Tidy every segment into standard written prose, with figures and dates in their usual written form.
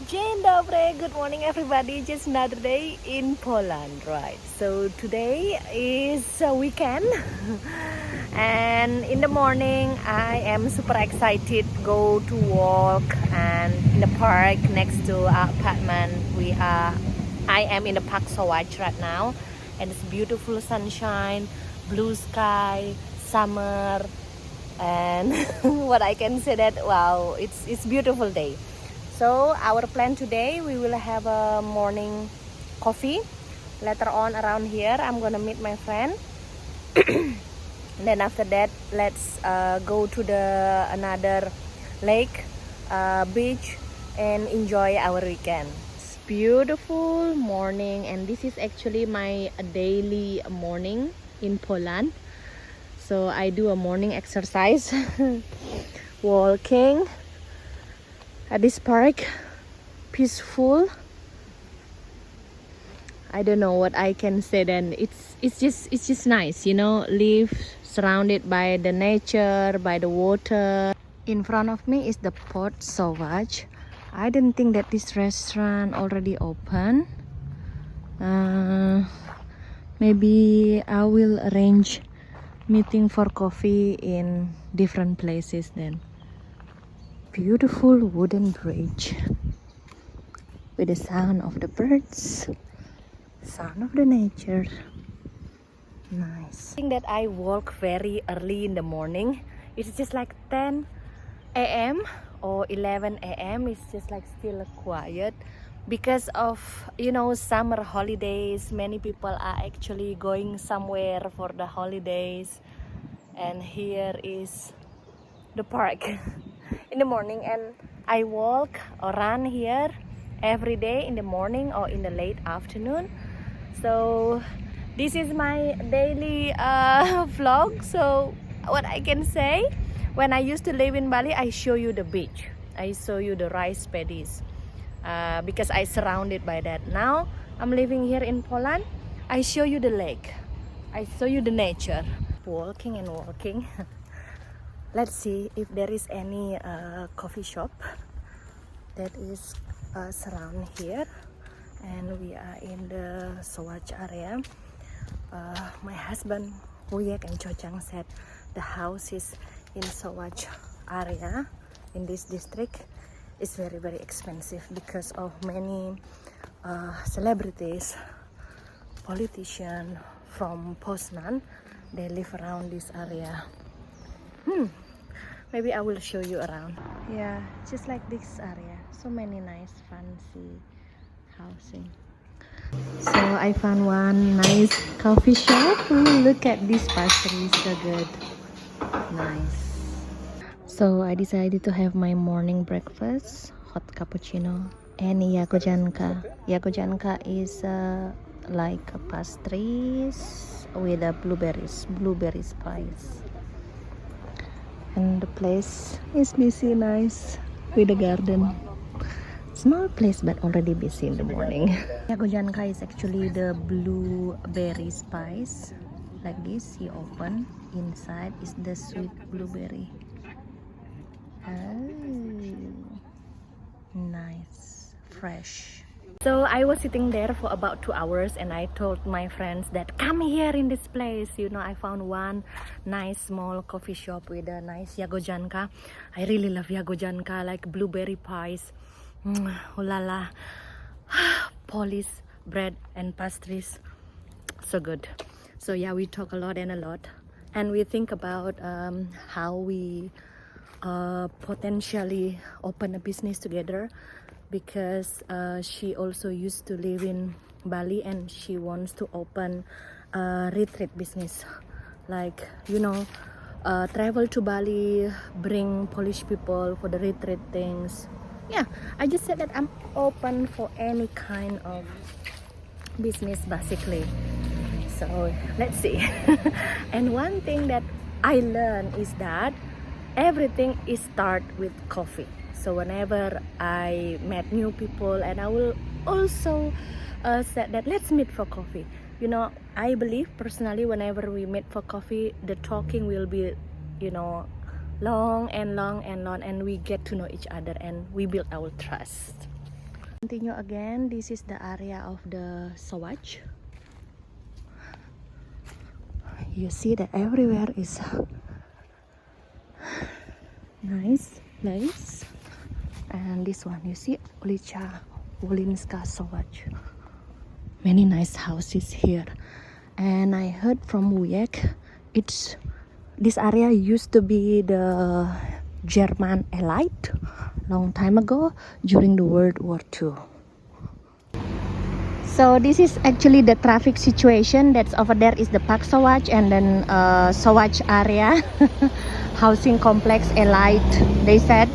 Dzień dobry, good morning everybody. Just another day in Poland, right? So today is a weekend and in the morning I am super excited go to walk and in the park next to our apartment. I am in the Park Sawaj right now and it's beautiful sunshine, blue sky, summer, and what I can say that wow, it's beautiful day. So our plan today, we will have a morning coffee. Later on around here, I'm gonna meet my friend. Then after that, let's go to the another lake, beach, and enjoy our weekend. It's beautiful morning, and this is actually my daily morning in Poland. So I do a morning exercise, walking at this park, peaceful. I don't know what I can say then. It's just nice, you know, live surrounded by the nature, by the water. In front of me is the Port Sauvage. I didn't think that this restaurant already open. Maybe I will arrange meeting for coffee in different places then. Beautiful wooden bridge with the sound of the birds, sound of the nature. Nice. I think that I walk very early in the morning. It's just like 10 a.m. or 11 a.m. It's just like still quiet because of, you know, summer holidays. Many people are actually going somewhere for the holidays, and here is the park in the morning, and I walk or run here every day in the morning or in the late afternoon. So this is my daily vlog. So what I can say, when I used to live in Bali, I show you the beach, I show you the rice paddies, because I surrounded by that. Now I'm living here in Poland, I show you the lake, I show you the nature. Walking and walking. Let's see if there is any coffee shop that is surround here. And we are in the Sawaj area. My husband Huyek and Chochang said the houses in Sawaj area in this district is very very expensive because of many celebrities, politicians from Poznan. They live around this area. Maybe I will show you around. Yeah, just like this area. So many nice fancy housing. So I found one nice coffee shop. Ooh, look at this pastry, so good. Nice. So I decided to have my morning breakfast, hot cappuccino and yakojanka. Yakojanka is like pastries with blueberry spice. And the place is busy, nice, with a garden. Small place but already busy in the morning. Yagojanka is actually the blueberry spice. Like this, you open. Inside is the sweet blueberry. Oh, nice, fresh. So I was sitting there for about 2 hours and I told my friends that come here in this place. You know, I found one nice small coffee shop with a nice yagojanka. I really love yagojanka, like blueberry pies. Oh la la. Polish bread and pastries. So good. So yeah, we talk a lot and we think about how we potentially open a business together, because she also used to live in Bali and she wants to open a retreat business, like, you know, travel to Bali, bring Polish people for the retreat things. Yeah, I just said that I'm open for any kind of business basically. So let's see. And one thing that I learned is that everything is start with coffee. So whenever I met new people, and I will also said that let's meet for coffee. You know, I believe personally whenever we meet for coffee, the talking will be, you know, long and we get to know each other and we build our trust. Continue again. This is the area of the Sawatch. You see that everywhere is nice place. And this one, you see, Ulica Wolinska Sawatch. Many nice houses here. And I heard from Wuyek, this area used to be the German elite long time ago during the World War II. So this is actually the traffic situation. That's over there is the Park Sawatch, and then Sawatch area housing complex elite, they said.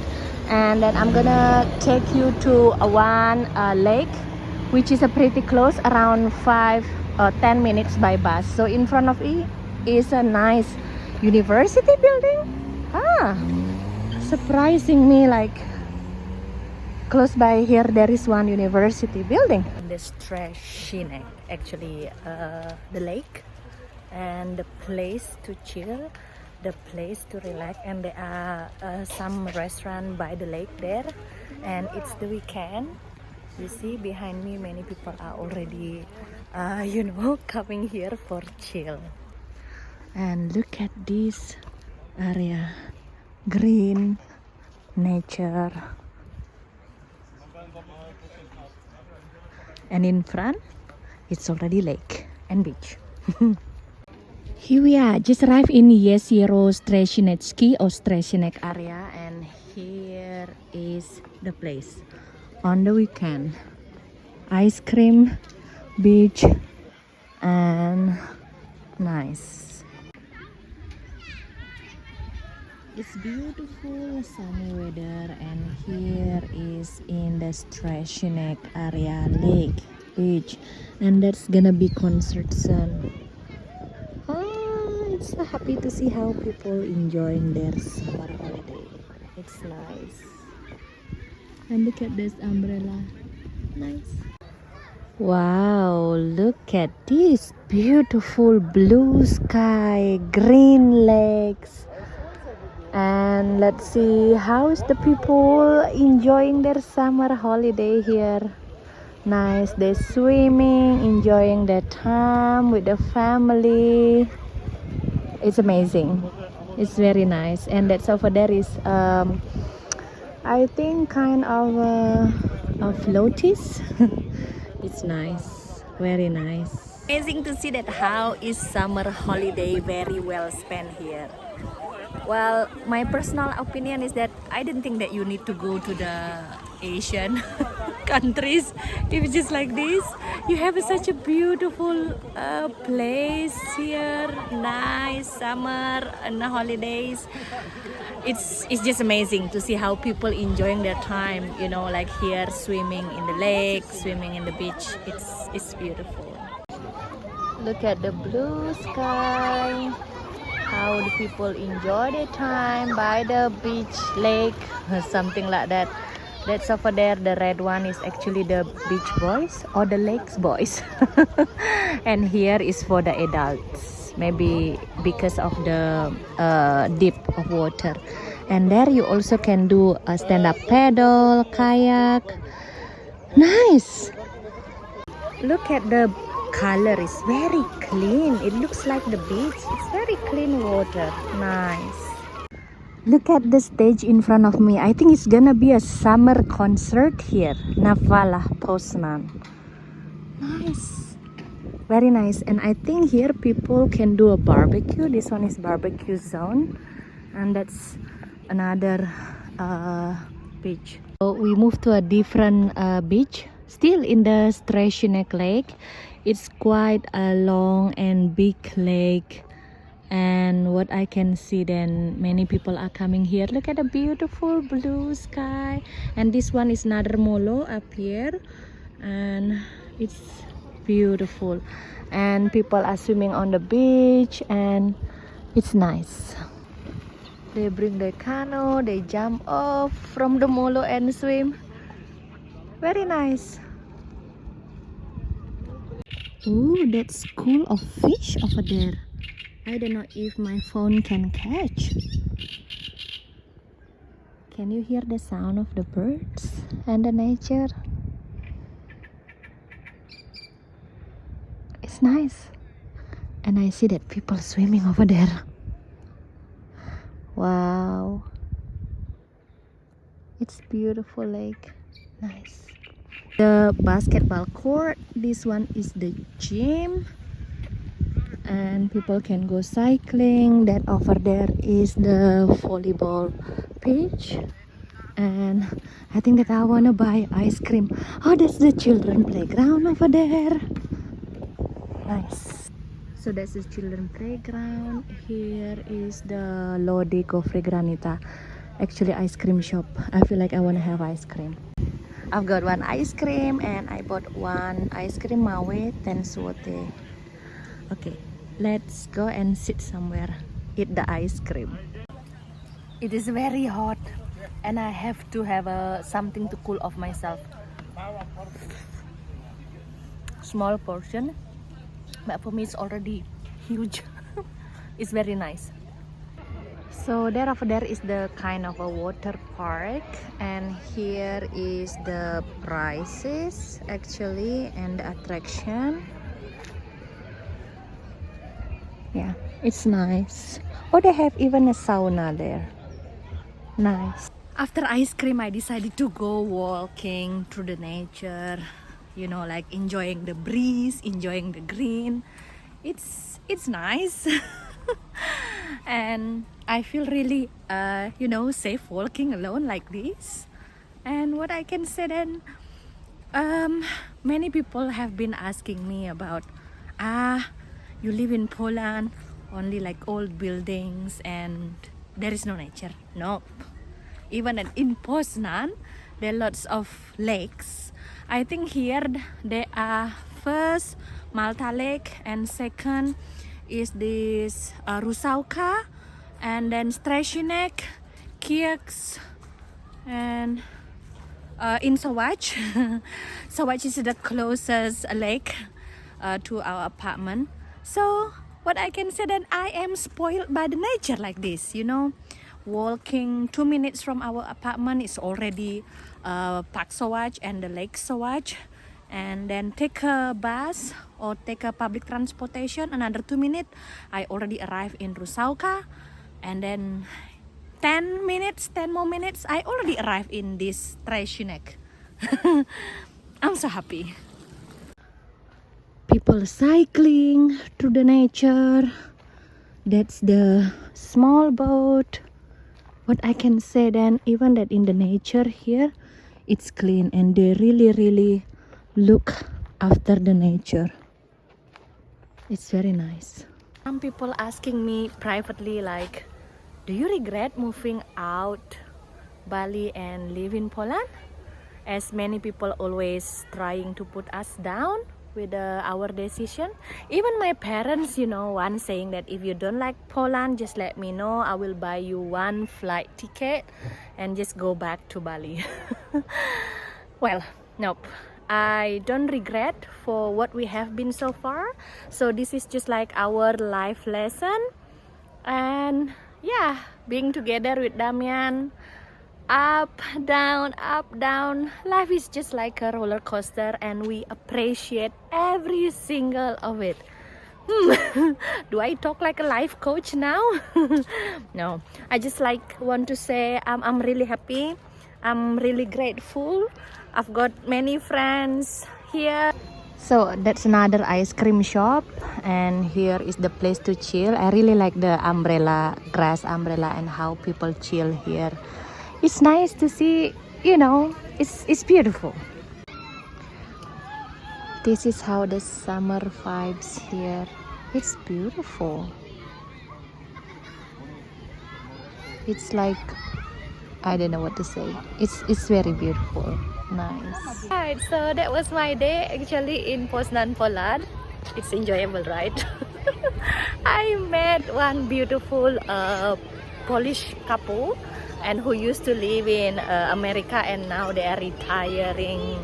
And then I'm gonna take you to one lake, which is pretty close, around 10 minutes by bus. So in front of it is a nice university building. Surprising me, like close by here there is one university building. This Streshinek, actually the lake and the place to chill, the place to relax, and there are some restaurant by the lake there, and it's the weekend. You see behind me many people are already coming here for chill. And look at this area, green nature. And in front, it's already lake and beach. Here we are, just arrived in Jezero Streshinecki or Streshinek area, and here is the place. On the weekend, ice cream, beach, and nice. It's beautiful sunny weather, and here is in the Streshinek area, lake, beach, and that's gonna be concert soon. It's so happy to see how people enjoying their summer holiday. It's nice. And look at this umbrella, nice. Wow, look at this beautiful blue sky, green lakes. And let's see how is the people enjoying their summer holiday here. Nice, they're swimming, enjoying their time with the family. It's amazing. It's very nice. And that's over there is I think kind of lotus. It's nice, very nice. Amazing to see that how is summer holiday very well spent here. Well, my personal opinion is that I didn't think that you need to go to the Asian countries if it's just like this. You have such a beautiful place here, nice summer and holidays. It's just amazing to see how people enjoying their time, like here, swimming in the lake, swimming in the beach. It's beautiful. Look at the blue sky. How the people enjoy their time by the beach, lake, something like that. That's over there. The red one is actually the beach boys or the lakes boys. And here is for the adults, maybe because of the depth of water. And there you also can do a stand-up paddle, kayak. Nice. Look at the color, is very clean. It looks like the beach. It's very clean water. Nice. Look at the stage in front of me. I think it's gonna be a summer concert here. Navala Poznan. Nice. Very nice. And I think here people can do a barbecue. This one is barbecue zone. And that's another beach. So we moved to a different beach. Still in the Streshinek Lake. It's quite a long and big lake, and what I can see, then many people are coming here. Look at the beautiful blue sky, and this one is another molo up here, and it's beautiful, and people are swimming on the beach, and it's nice. They bring their canoe, they jump off from the molo and swim. Very nice. Ooh, that's school of fish over there. I don't know if my phone can catch. Can you hear the sound of the birds and the nature? it's nice. And I see that people swimming over there. Wow, it's beautiful lake. Nice. The basketball court, this one is the gym, and people can go cycling. That over there is the volleyball pitch, and I think that I wanna buy ice cream. Oh, that's the children playground over there. Nice. So that's the children playground. Here is the Lode Gofre Granita, actually ice cream shop. I feel like I wanna have ice cream. I've got one ice cream and I bought one ice cream Mawe 10 Swote. Okay, let's go and sit somewhere, eat the ice cream. It is very hot and I have to have something to cool off myself. Small portion, but for me it's already huge. It's very nice. So there over there is the kind of a water park, and here is the prices actually and the attraction. Yeah, it's nice. Oh, they have even a sauna there. Nice. After ice cream, I decided to go walking through the nature, you know, like enjoying the breeze, enjoying the green. It's nice. And I feel really safe walking alone like this. And what I can say then, many people have been asking me about you live in Poland, only like old buildings and there is no nature. Nope. Even in Poznan there are lots of lakes. I think here there are first Malta Lake, and second is this Rusauka, and then Strashinek, Kieks, and in Sowacz. Sowacz is the closest lake to our apartment. So what I can say that I am spoiled by the nature like this, you know. Walking 2 minutes from our apartment is already Park Sowacz and the Lake Sowacz. And then take a bus or take a public transportation, another 2 minutes, I already arrived in Rusauka. And then 10 more minutes, I already arrived in this Strashinek. I'm so happy. People cycling through the nature. That's the small boat. What I can say then, even that in the nature here, it's clean and they really look after the nature. It's very nice. Some people asking me privately like, do you regret moving out Bali and live in Poland? As many people always trying to put us down with our decision. Even my parents, you know, one saying that if you don't like Poland, just let me know. I will buy you one flight ticket and just go back to Bali. Well, nope. I don't regret for what we have been so far. So this is just like our life lesson. And yeah, being together with Damian, up, down, life is just like a roller coaster and we appreciate every single of it. Do I talk like a life coach now? No, I just like want to say I'm really happy, I'm really grateful. I've got many friends here. So that's another ice cream shop, and here is the place to chill. I really like the umbrella, grass umbrella, and how people chill here. It's nice to see, you know, it's beautiful. This is how the summer vibes here. It's beautiful. It's like, I don't know what to say. It's very beautiful. Nice. Alright, so that was my day actually in Poznan, Poland. It's enjoyable, right? I met one beautiful Polish couple and who used to live in America, and now they are living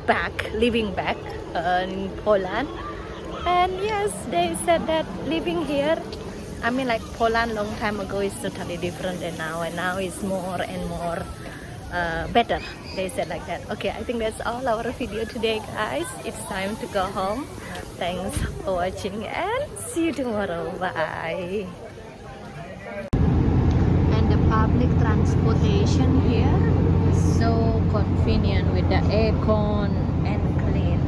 back in Poland. And yes, they said that living here, I mean like Poland long time ago is totally different than now, and now it's more and more better. They said like that. Okay, I think that's all our video today, guys. It's time to go home. Thanks for watching and see you tomorrow. Bye. And the public transportation here is so convenient with the aircon and clean.